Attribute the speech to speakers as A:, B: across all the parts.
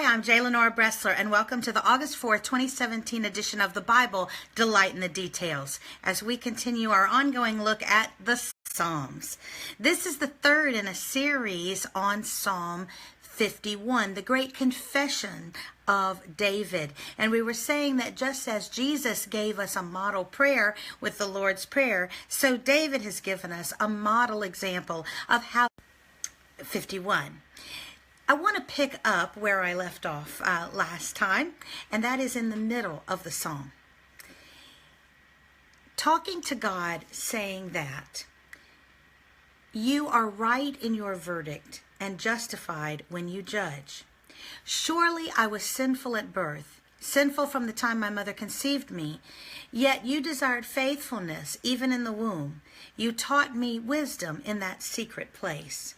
A: I'm J. Lenora Bressler, and welcome to the August 4th, 2017 edition of the Bible, Delight in the Details, as we continue our ongoing look at the Psalms. This is the third in a series on Psalm 51, the great confession of David. And we were saying that just as Jesus gave us a model prayer with the Lord's Prayer, so David has given us a model example of how 51. I want to pick up where I left off last time, and that is in the middle of the psalm. Talking to God, saying that you are right in your verdict and justified when you judge. Surely I was sinful at birth, sinful from the time my mother conceived me, yet you desired faithfulness even in the womb. You taught me wisdom in that secret place.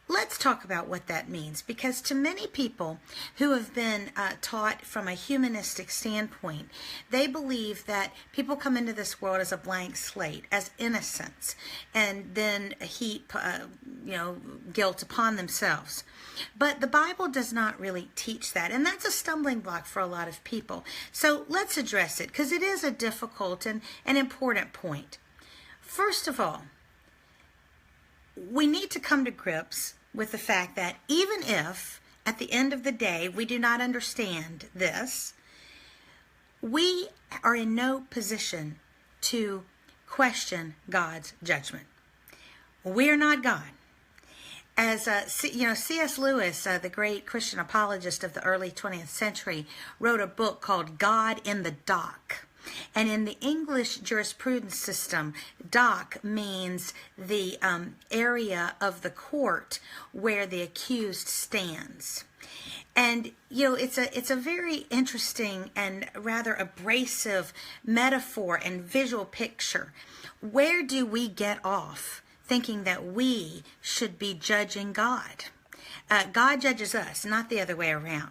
A: Let's talk about what that means, because to many people who have been taught from a humanistic standpoint, they believe that people come into this world as a blank slate, as innocents, and then heap guilt upon themselves. But the Bible does not really teach that, and that's a stumbling block for a lot of people. So let's address it, because it is a difficult and an important point. First of all, we need to come to grips with the fact that even if, at the end of the day, we do not understand this, we are in no position to question God's judgment. We are not God. As C.S. Lewis, the great Christian apologist of the early 20th century, wrote a book called God in the Dock. And in the English jurisprudence system, dock means the area of the court where the accused stands. And, it's a very interesting and rather abrasive metaphor and visual picture. Where do we get off thinking that we should be judging God? God judges us, not the other way around.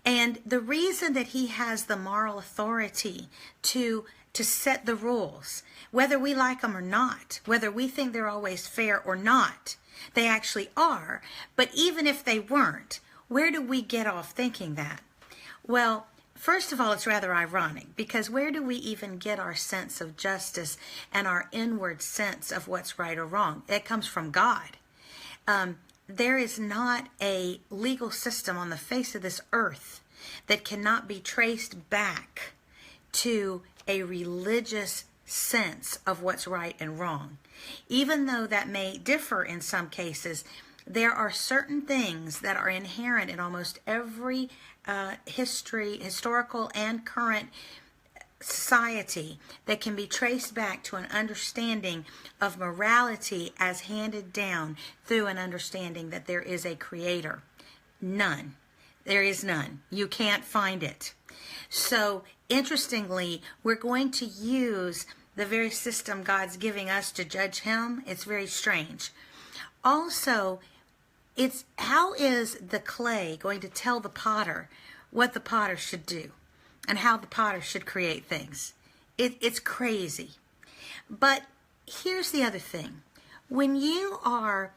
A: And the reason that he has the moral authority to set the rules, whether we like them or not, whether we think they're always fair or not, they actually are. But even if they weren't, where do we get off thinking that? Well, first of all, it's rather ironic, because where do we even get our sense of justice and our inward sense of what's right or wrong? It comes from God. There is not a legal system on the face of this earth that cannot be traced back to a religious sense of what's right and wrong. Even though that may differ in some cases, there are certain things that are inherent in almost every historical and current society that can be traced back to an understanding of morality as handed down through an understanding that there is a creator. None. There is none. You can't find it. So, interestingly, we're going to use the very system God's giving us to judge him. It's very strange. Also, it's how is the clay going to tell the potter what the potter should do and how the potter should create things? It's crazy. But here's the other thing. When you are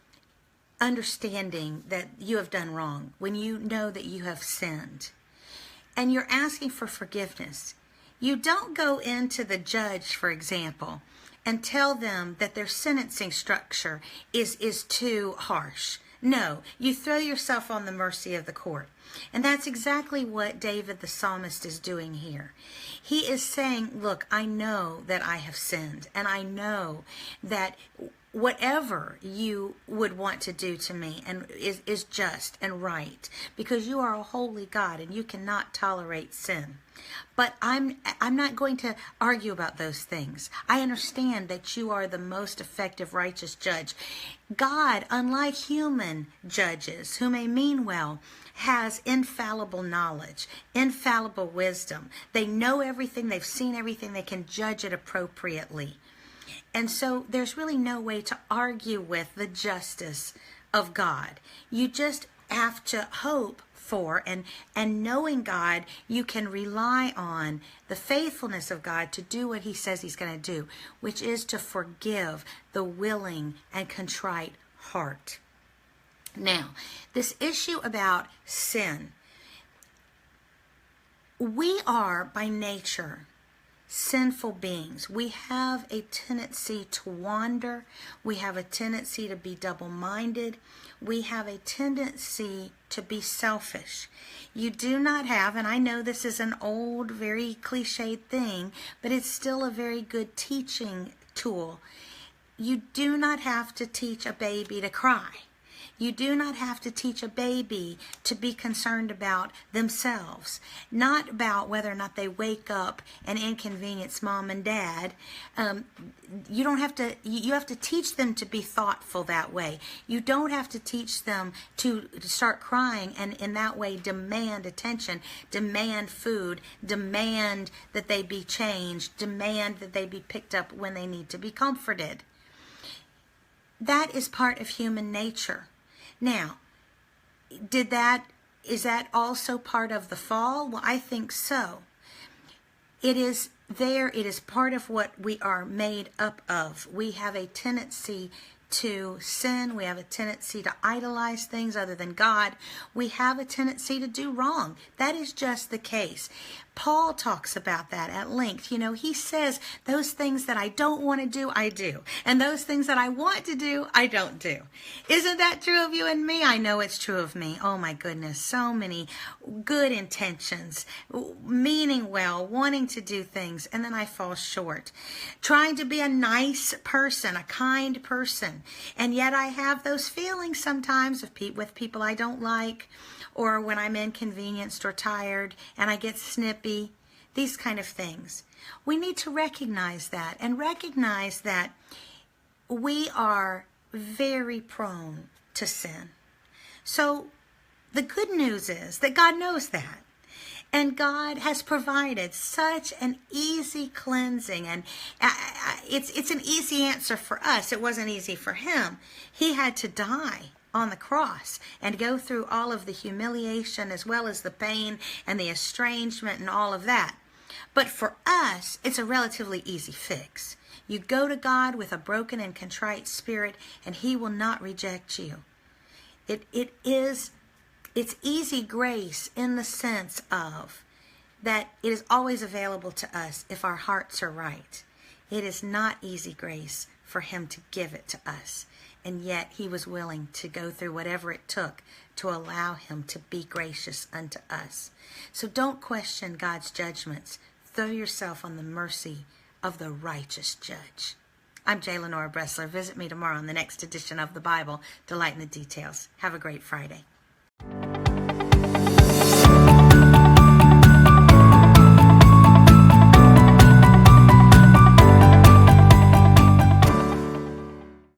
A: understanding that you have done wrong, when you know that you have sinned, and you're asking for forgiveness, you don't go into the judge, for example, and tell them that their sentencing structure is too harsh. No, you throw yourself on the mercy of the court. And that's exactly what David the psalmist is doing here. He is saying, look, I know that I have sinned, and I know that whatever you would want to do to me and is just and right, because you are a holy God and you cannot tolerate sin. But I'm not going to argue about those things. I understand that you are the most effective righteous judge. God, unlike human judges who may mean well, has infallible knowledge, infallible wisdom. They know everything, they've seen everything, they can judge it appropriately. And so there's really no way to argue with the justice of God. You just have to hope for and knowing God, you can rely on the faithfulness of God to do what he says he's going to do, which is to forgive the willing and contrite heart. Now, this issue about sin We are by nature sinful beings. We have a tendency to wander. We have a tendency to be double-minded. We have a tendency to be selfish. You do not have, and I know this is an old, very cliched thing, but it's still a very good teaching tool. You do not have to teach a baby to cry. You do not have to teach a baby to be concerned about themselves, not about whether or not they wake up and inconvenience mom and dad. You don't have to. You have to teach them to be thoughtful that way. You don't have to teach them to start crying and in that way demand attention, demand food, demand that they be changed, demand that they be picked up when they need to be comforted. That is part of human nature. Now, is that also part of the fall? Well, I think so. It is part of what we are made up of. We have a tendency to sin. We have a tendency to idolize things other than God. We have a tendency to do wrong. That is just the case. Paul talks about that at length. He says those things that I don't want to do, I do. And those things that I want to do, I don't do. Isn't that true of you and me? I know it's true of me. Oh my goodness. So many good intentions, meaning well, wanting to do things, and then I fall short. Trying to be a nice person, a kind person. And yet I have those feelings sometimes with people I don't like, or when I'm inconvenienced or tired and I get snippy, these kind of things. We need to recognize that and recognize that we are very prone to sin. So the good news is that God knows that. And God has provided such an easy cleansing, and it's an easy answer for us. It wasn't easy for him. He had to die on the cross and go through all of the humiliation as well as the pain and the estrangement and all of that. But for us, it's a relatively easy fix. You go to God with a broken and contrite spirit, and he will not reject you. It's easy grace in the sense of that it is always available to us if our hearts are right. It is not easy grace for him to give it to us. And yet he was willing to go through whatever it took to allow him to be gracious unto us. So don't question God's judgments. Throw yourself on the mercy of the righteous judge. I'm J. Lenora Bressler. Visit me tomorrow on the next edition of the Bible, Delight in the Details. Have a great Friday.